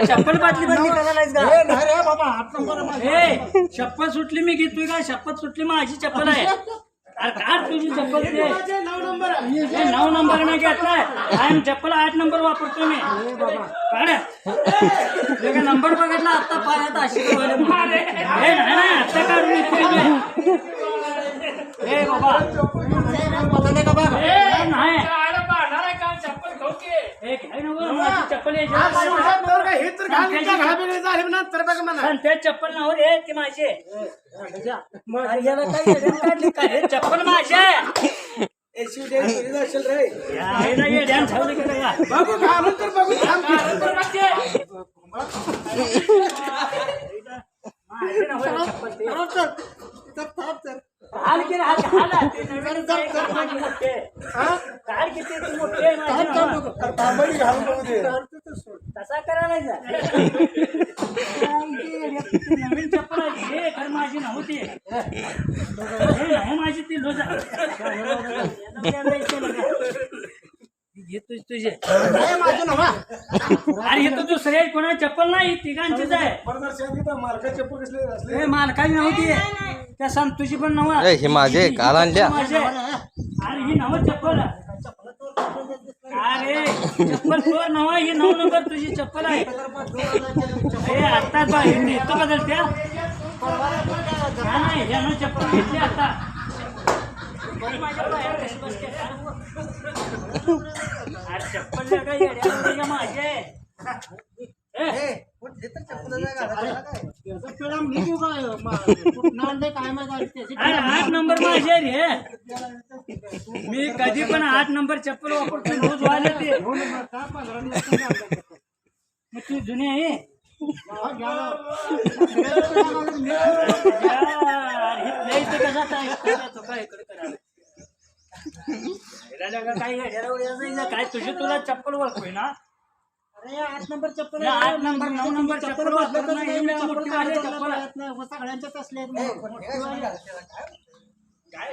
चप्पल बाटली बंदी करायलायस का? नाही रे बाबा 8 नंबर ए शपथ सुटली मी घेतोय का? शपथ सुटली माझी चप्पल आहे. अरे काढ तुझी चप्पल दे. 9 नंबर 9 नंबर नाही घेतलाय. आय चप्पल 8 नंबर वापरतो मी. काढ का नंबर बघितला आता पायात अशी नाही आता काढून येतोय. ए बाबा पता का बाबा नाही चप्पल ठोके एक आहे ना माझी चप्पल आहे. हे तर घालून घाबेले झाले ना तर बघ म्हणा पण ते चप्पल नाव रे की माझे अरे याला काय येड्यात काढली काय हे चप्पल माझे एसी डे तुझी असेल रे आहे ना ये ध्यान ठेवलं की काय बाबू घालून तर बघू थांब चप्पल ते थांब तर हाल की हाल हाल ते नवीन माझी मोठे काढ किती तू मोठे थांबडी घालून बघू दे तसा करायला नवीन चप्पल आहे हे खरं माझी नव्हती हे नाही माझी ती लोजा घेतोय तुझे माझं नव्हा अरे हे तर दुसरे कोणा चप्पल नाही तिघांचीच आहे मार्का चप्पल कसले असले हे मालकाची नव्हती त्या संतोषी पण नव्हा हे माझे काल आणल्या अरे ही नव चप्पल अरे चप्पल तो नवा ही 9 नंबर तुझी चप्पल आहे हे आत्ताच बा हे तो बदलत्या नाही यानं चप्पल घेतली आता माझ्या पायावर कशी बसते अरे चप्पल काय येड्या माझे अरे 8 नंबर माझे रे मी कधी पण 8 नंबर चप्पल वापरतो रोज व्हायला ते मग तू जुने आहे काय तुझी तुला चप्पल ओळखोय ना अरे 8 नंबर चप्पल 8 नंबर 9 नंबर चप्पल वापरत नाही सगळ्यांच्याच असले काय